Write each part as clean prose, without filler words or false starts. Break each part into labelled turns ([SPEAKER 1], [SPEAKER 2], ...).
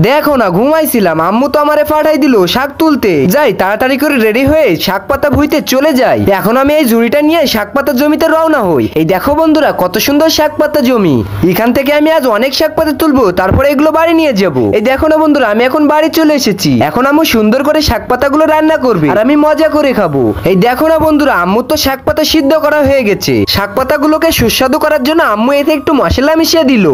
[SPEAKER 1] দেখো না ঘুমাইছিলাম, আম্মু তো আমারে পাঠাই দিল শাক তুলতে। যাই তাড়াতাড়ি করে রেডি হয়ে শাক পাতা ভুইতে চলে যাই। এখন আমি এই ঝুড়িটা নিয়ে শাক পাতা জমিতে রওনা হই। এই দেখো বন্ধুরা কত সুন্দর শাক পাতা জমি। এখান থেকে আমি আজ অনেক শাক পাতা তুলবো, তারপরে এগুলো বাড়ি নিয়ে যাব। এই দেখো না বন্ধুরা আমি এখন বাড়ি চলে এসেছি। এখন আম্মু সুন্দর করে শাক পাতাগুলো রান্না করবে আর আমি মজা করে খাবো। এই দেখো না বন্ধুরা আম্মু তো শাক পাতা সিদ্ধ করা হয়ে গেছে। শাক পাতাগুলোকে সুস্বাদু করার জন্য আম্মু এতে একটু মশলা মিশিয়ে দিল।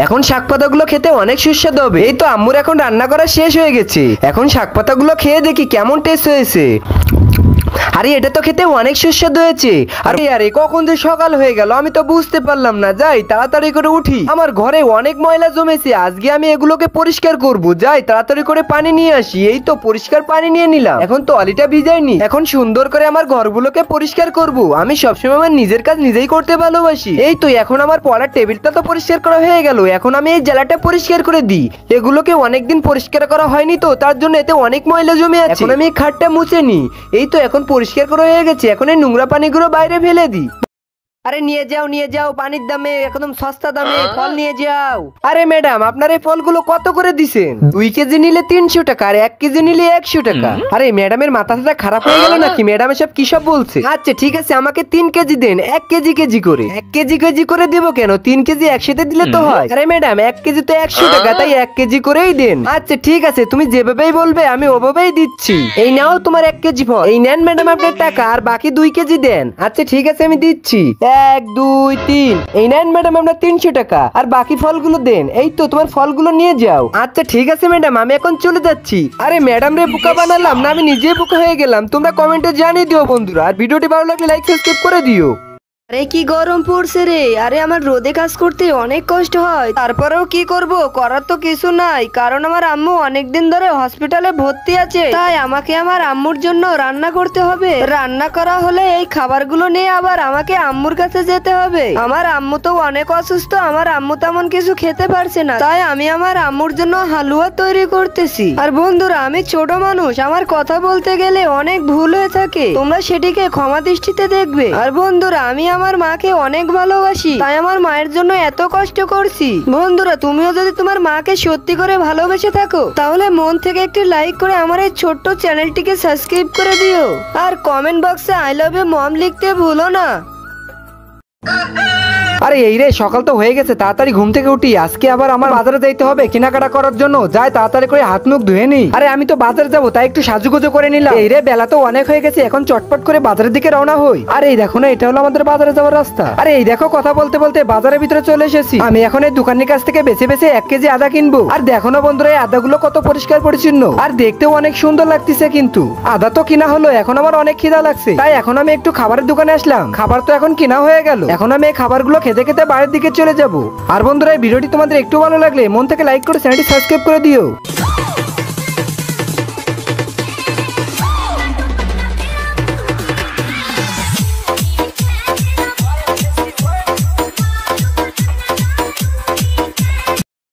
[SPEAKER 1] এখন শাক পাতাগুলো খেতে অনেক সুস্বাদু হবে। এই তো আম্মুর এখন রান্না করা শেষ হয়ে গেছে। এখন শাক পাতাগুলো খেয়ে দেখি কেমন টেস্ট হয়েছে। আরে এটা তো খেতে অনেক সুস্বাদু হয়েছে। আরে কখন যে সকাল হয়ে গেল আমি তো বুঝতে পারলাম না। যাই তাড়াতাড়ি করে উঠি, আমার ঘরে অনেক ময়লা জমেছে, আজকে আমি এগুলোকে পরিষ্কার করব। যাই তাড়াতাড়ি করে পানি নিয়ে আসি। এই তো পরিষ্কার পানি নিয়ে নিলাম। এখন তো অলিটা ভিজাইনি, এখন সুন্দর করে আমার ঘরগুলোকে পরিষ্কার করব। আমি সবসময় আমার নিজের কাজ নিজেই করতে ভালোবাসি। এই তো এখন আমার পড়ার টেবিলটা তো পরিষ্কার করা হয়ে গেল। এখন আমি এই জায়গাটা পরিষ্কার করে দিই। এগুলোকে অনেকদিন পরিষ্কার করা হয়নি তো তার জন্য এতে অনেক ময়লা জমে আছে। এখন আমি এই খাটটা মুছে নি। এই তো এখন পরিষ্কার করা হয়ে গেছে। এখন এই নোংরা পানিগুলো বাইরে ফেলে দিই। আরে নিয়ে যাও পানির দামে একদম সস্তা দামে ফল নিয়ে যাও। আরে ম্যাডাম আপনার এই ফলগুলো কত করে দিছেন? 2 কেজি নিলে 300 টাকা আর 1 কেজি নিলে 100 টাকা। আরে ম্যাডামের মাথাটা খারাপ হয়ে গেল নাকি? ম্যাডাম এসব কি সব বলছে? আচ্ছা ঠিক আছে আমাকে 3 কেজি দেন, 1 কেজি কেজি করে। 1 কেজি কেজি করে দেবো কেন? 3 কেজি একসাথে দিলে তো হয়। আরে ম্যাডাম 1 কেজি তো 100 টাকা, তাই 1 কেজি করেই দেন। আচ্ছা ঠিক আছে তুমি যেভাবেই বলবে আমি ওভাবেই দিচ্ছি। এই নাও তোমার 1 কেজি ফল। এই নেন ম্যাডাম আপনার টাকা, আর বাকি 2 কেজি দেন। আচ্ছা ঠিক আছে আমি দিচ্ছি। 1 2 3 এই নেন ম্যাডাম আপনার 300 টাকা, আর বাকি ফলগুলো দেন। এই তো তোমার ফলগুলো নিয়ে যাও। আচ্ছা ঠিক আছে ম্যাডাম আমি এখন চলে যাচ্ছি। আরে ম্যাডাম রে বোকা বানালাম না, আমি নিজেই বোকা হয়ে গেলাম। তোমরা কমেন্টে জানিয়ে দিও বন্ধুরা, আর ভিডিওটি ভালো লাগলে লাইক সাবস্ক্রাইব করে দিও।
[SPEAKER 2] আরে কি গরম পড়ছে রে। আরে আমার রোদে কাজ করতে অনেক কষ্ট হয়, তারপরেও কি করব, করার তো কিছু নাই। কারণ আমার আম্মু অনেকদিন ধরে হসপিটালে ভর্তি আছে, তাই আমাকে আমার আম্মুর জন্য রান্না করতে হবে। রান্না করা হলে এই খাবারগুলো নিয়ে আবার আমাকে আম্মুর কাছে যেতে হবে। আমার আম্মু তো অনেক অসুস্থ, আমার আম্মু তেমন কিছু খেতে পারছে না, তাই আমি আমার আম্মুর জন্য হালুয়া তৈরি করতেছি। আর বন্ধুরা আমি ছোট মানুষ, আমার কথা বলতে গেলে অনেক ভুল হয়ে থাকে, তোমরা সেটিকে ক্ষমা দৃষ্টিতে দেখবে। আর বন্ধুরা আমি আমার মাকে অনেক ভালোবাসি, তাই আমার মায়ের জন্য এত কষ্ট করছি। বন্ধুরা তুমিও যদি তোমার মাকে সত্যি করে ভালোবেসে থাকো তাহলে মন থেকে একটি লাইক করে আমার এই ছোট্ট চ্যানেলটিকে সাবস্ক্রাইব করে দিও, আর কমেন্ট বক্সে আই লাভ ইউ মম লিখতে ভুলো না।
[SPEAKER 1] আরে এই রে সকাল তো হয়ে গেছে, তাড়াতাড়ি ঘুম থেকে উঠি। আজকে আবার আমার বাজারে যাইতে হবে কেনাকাটা করার জন্য। যাই তাড়াতাড়ি করে হাত মুখ ধুয়ে নি। আরে আমি তো বাজারে যাবো তাই একটু সাজুগুজো করে নিলাম। এই রে বেলা তো অনেক হয়ে গেছে, এখন চটপট করে বাজারের দিকে রওনা হই। আরে এই দেখো না এটা হলো আমাদের বাজারে যাওয়ার রাস্তা। আরে এই দেখো কথা বলতে বলতে বাজারের ভিতরে চলে এসেছি। আমি এখন এই দোকানের কাছ থেকে বেছে বেছে 1 কেজি আদা কিনবো। আর দেখো না বন্ধুরা এই আদাগুলো কত পরিষ্কার পরিচ্ছন্ন আর দেখতেও অনেক সুন্দর লাগতেছে। কিন্তু আদা তো কিনা হলো, এখন আমার অনেক খিদা লাগছে, তাই এখন আমি একটু খাবারের দোকানে আসলাম। খাবার তো এখন কিনা হয়ে গেল, এখন আমি এই খাবারগুলো খেতে খেতে বাড়ির দিকে চলে যাব। আর বন্ধুরা এই ভিডিওটি তোমাদের একটু ভালো লাগলে মন থেকে লাইক করে চ্যানেলটি সাবস্ক্রাইব করে দিও।